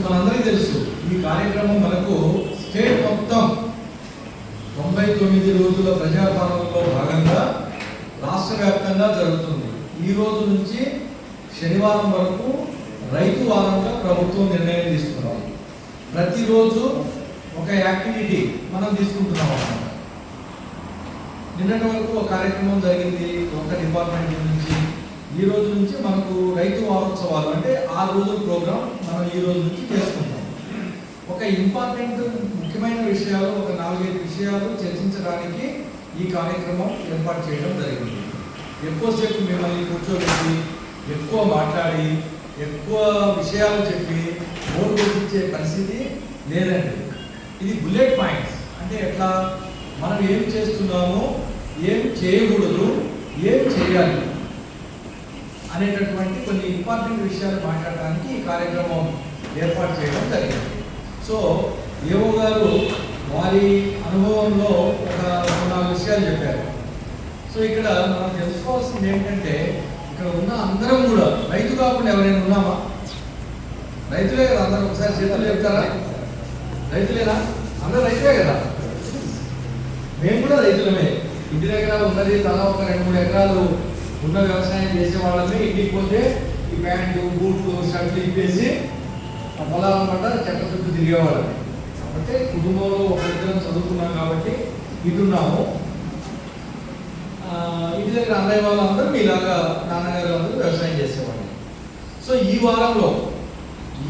మనందరికీ తెలుసు ఈ కార్యక్రమం మనకు స్టేట్ మొత్తం 99 రోజుల ప్రజాపాలనలో భాగంగా రాష్ట్ర వ్యాప్తంగా జరుగుతుంది. ఈ రోజు నుంచి శనివారం వరకు రైతు వారంగా ప్రభుత్వం నిర్ణయం తీసుకున్నాం. ప్రతిరోజు ఒక యాక్టివిటీ మనం తీసుకుంటున్నాం అన్నమాట. నిన్నటి వరకు ఒక కార్యక్రమం జరిగింది ఒక డిపార్ట్మెంట్ నుంచి. ఈ రోజు నుంచి మనకు రైతు వారోత్సవాలు అంటే 6 రోజుల ప్రోగ్రాం మనం ఈ రోజు నుంచి చేసుకుంటాం. ఒక ఇంపార్టెంట్ ముఖ్యమైన విషయాలు, ఒక 4-5 విషయాలు చర్చించడానికి ఈ కార్యక్రమం ఏర్పాటు చేయడం జరిగింది. ఎక్కువసేపు మిమ్మల్ని కూర్చోబెట్టి ఎక్కువ మాట్లాడి ఎక్కువ విషయాలు చెప్పి ఓటు పెట్టించే పరిస్థితి లేదండి. ఇది బుల్లెట్ పాయింట్స్ అంటే ఎట్లా మనం ఏం చేస్తున్నామో, ఏం చేయకూడదు, ఏం చేయాలి అనేటటువంటి కొన్ని ఇంపార్టెంట్ విషయాలు మాట్లాడడానికి ఈ కార్యక్రమం ఏర్పాటు చేయడం జరిగింది. సో ఏవో గారు వారి అనుభవంలో ఒక 4 విషయాలు చెప్పారు. సో ఇక్కడ మనం తెలుసుకోవాల్సింది ఏంటంటే ఇక్కడ ఉన్న అందరం కూడా రైతు కాకుండా ఎవరైనా ఉన్నామా? రైతులే కదా అందరూ. ఒకసారి చేతులు చెప్తారా? రైతులేనా? అందరూ రైతులే కదా. మేము కూడా రైతులమే. ఇంటి దగ్గర ఉన్నది తలా ఒక 2-3 ఎకరాలు ఉన్న వ్యవసాయం చేసే వాళ్ళమే. ఇంటికి పోతే ఈ ప్యాంటు, బూట్లు, షర్ట్లు ఇప్పేసి ఆ పొలాలన్నమాట చెట్ల చుట్టూ తిరిగేవాళ్ళని. కాబట్టి కుటుంబంలో ఒకరిద్దరం చదువుకున్నాం కాబట్టి ఇటున్నాము. ఇంటి దగ్గర అన్నయ్య వాళ్ళందరూ మీలాగా నాన్నగారు అందరూ వ్యవసాయం చేసేవాళ్ళు. సో ఈ వారంలో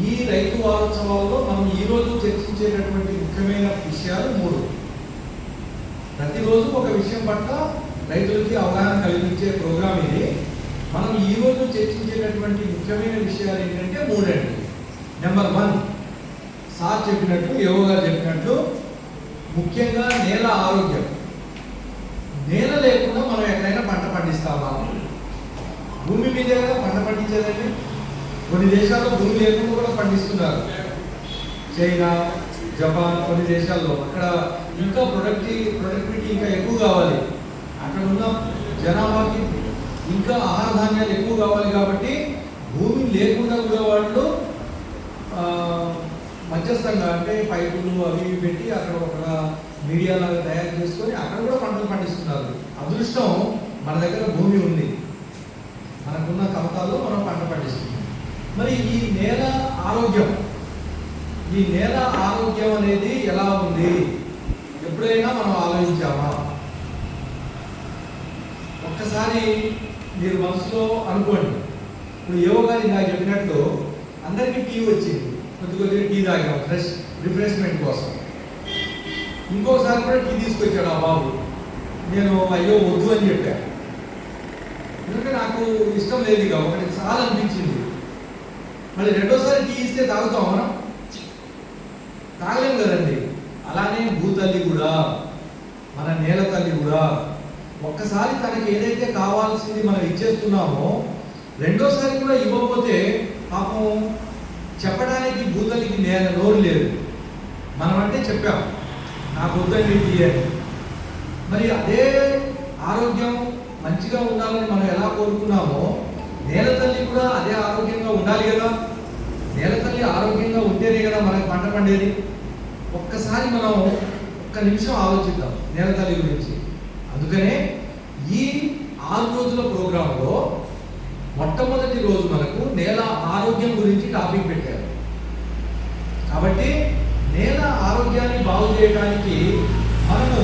ఈ రైతు వారోత్సవాల్లో మనం ఈరోజు చర్చించేటటువంటి ముఖ్యమైన విషయాలు 3. ప్రతిరోజు ఒక విషయం పట్ల రైతులకి అవగాహన కలిగించే ప్రోగ్రాం ఇది. మనం ఈరోజు చర్చించేటటువంటి ముఖ్యమైన విషయాలు ఏంటంటే 3 అండి. నెంబర్ 1, సార్ చెప్పినట్లు, యోగ గారు చెప్పినట్లు, ముఖ్యంగా నేల ఆరోగ్యం. నేల లేకుండా మనం ఎక్కడైనా పంట పండిస్తామా? భూమి మీద పంట పండించేదండి. కొన్ని దేశాల్లో భూమి లేకుండా కూడా పండిస్తున్నారు. చైనా, జపాన్, కొన్ని దేశాల్లో అక్కడ ఇంకా ప్రొడక్టివిటీ ఇంకా ఎక్కువ కావాలి. అక్కడ ఉన్న జనాభాకి ఇంకా ఆహార ధాన్యాలు ఎక్కువ కావాలి. కాబట్టి భూమి లేకుండా కూడా వాళ్ళు మధ్యస్థంగా అంటే పైపులు అవి పెట్టి అక్కడ ఒక మీడియా లాగా తయారు చేసుకొని అక్కడ కూడా పంటలు పండిస్తున్నారు. అదృష్టం మన దగ్గర భూమి ఉంది, మనకున్న కమతాల్లో మనం పంట పండిస్తున్నాం. మరి ఈ నేల ఆరోగ్యం, ఈ నేల ఆరోగ్యం అనేది ఎలా ఉంది? ఎప్పుడైనా మనం ఆలోచించామా? ఒక్కసారి మీరు మనసులో అనుకోండి. ఇప్పుడు యోగ గారు నాకు చెప్పినట్లు అందరికీ టీ వచ్చింది, కొద్దిగా టీ తాగాం రిఫ్రెష్మెంట్ కోసం. ఇంకోసారి కూడా టీ తీసుకొచ్చాడు ఆ బాబు. నేను అయ్యో వద్దు అని చెప్పాను, ఎందుకంటే నాకు ఇష్టం లేదు. ఇక ఒకటి చాలా అనిపించింది. మళ్ళీ రెండోసారి టీ ఇస్తే తాగుతాం మనం? తాగలేం కదండి. అలానే భూతల్లి కూడా, మన నేల తల్లి కూడా ఒక్కసారి తనకి ఏదైతే కావాల్సింది మనం ఇచ్చేస్తున్నామో రెండోసారి కూడా ఇవ్వకపోతే పాపం చెప్పడానికి భూతల్లికి నోరు లేదు. మనం అంటే చెప్పాం నాకు వద్దండి టీ అని. మరి అదే ఆరోగ్యం మంచిగా ఉండాలని మనం ఎలా కోరుకున్నామో నేల తల్లి కూడా అదే ఆరోగ్యంగా ఉండాలి కదా. నేల తల్లి ఆరోగ్యంగా ఉంటేనే కదా మనకు పంట పండేది. ఒక్కసారి మనం ఒక్క నిమిషం ఆలోచిద్దాం నేల తల్లి గురించి. అందుకనే ఈ 6 రోజుల ప్రోగ్రాంలో మొట్టమొదటి రోజు మనకు నేల ఆరోగ్యం గురించి టాపిక్ పెట్టారు. కాబట్టి నేల ఆరోగ్యాన్ని బాగు చేయడానికి మనము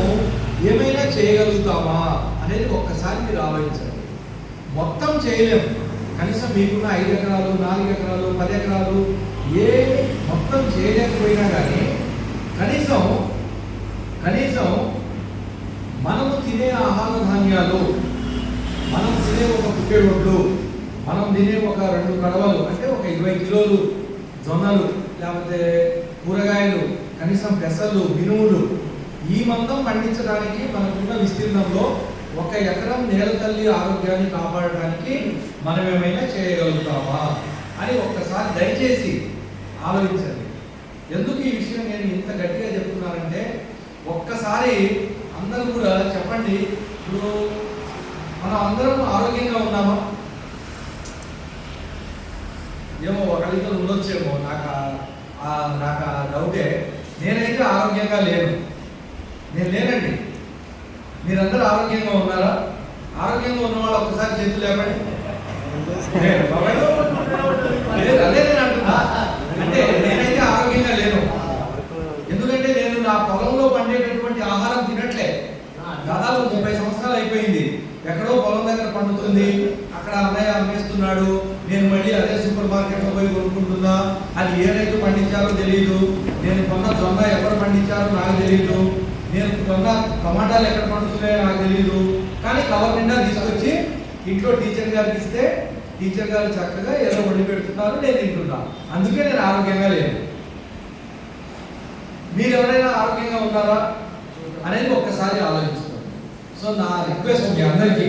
ఏమైనా చేయగలుగుతామా అనేది ఒక్కసారి మీరు ఆలోచించండి. మొత్తం చేయలేము. కనీసం మీకున్న 5 ఎకరాలు, 4 ఎకరాలు, 10 ఎకరాలు ఏ మొత్తం చేయలేకపోయినా కానీ కనీసం మనము తినే ఆహార ధాన్యాలు, మనం తినే ఒక పుట్టెడు వడ్లు, మనం తినే ఒక 2 కడవలు అంటే ఒక 20 కిలోలు జొన్నలు, లేకపోతే కూరగాయలు, కనీసం పెసలు, మినుములు, ఈ మందం పండించడానికి మనకున్న విస్తీర్ణంలో 1 ఎకరం నేల తల్లి ఆరోగ్యాన్ని కాపాడడానికి మనం ఏమైనా చేయగలుగుతామా అని ఒక్కసారి దయచేసి ఆలోచించండి. ఎందుకు ఈ విషయం నేను ఇంత గట్టిగా చెప్తున్నానంటే ఒక్కసారి అందరూ కూడా చెప్పండి. ఇప్పుడు మనం అందరం ఆరోగ్యంగా ఉన్నామా? ఏమో ఒకళ్ళిద్దరు ఉండొచ్చేమో, నాకు నాకు ఆ డౌటే. నేనైతే ఆరోగ్యంగా లేను. నేను లేనండి. మీరందరూ ఆరోగ్యంగా ఉన్నారా? ఆరోగ్యంగా ఉన్న వాళ్ళు ఒక్కసారి చేతులు లేపండి. అదే నేను అంటున్నా. అంటే నేనైతే ఆరోగ్యంగా లేను. ఎందుకంటే నేను నా పొలంలో పండేటటువంటి ఆహారం తినట్లే. దాదాపు 30 సంవత్సరాలు అయిపోయింది. ఎక్కడో పొలం దగ్గర పండుతుంది, అక్కడ అన్నయ్య అమ్మేస్తున్నాడు, నేను మళ్ళీ అదే సూపర్ మార్కెట్లో పోయి కొనుక్కుంటున్నా. అది ఏ రైతు పండించారో తెలియదు. నేను కొన్న జొన్న ఎవరు పండించారో నాకు తెలియదు. నేను కొన్న టమాటాలు ఎక్కడ పండుతున్నాయో నాకు తెలియదు. కానీ కవర్ నిండా తీసుకొచ్చి ఇంట్లో టీచర్ గారికి ఇస్తే టీచర్ గారు చక్కగా ఏదో వండి పెడుతున్నారు, నేను తింటున్నా. అందుకే నేను ఆరోగ్యంగా లేను. మీరు ఎవరైనా ఆరోగ్యంగా ఉన్నారా అనేది ఒక్కసారి ఆలోచించుకోండి. సో నా రిక్వెస్ట్ మీ అందరికీ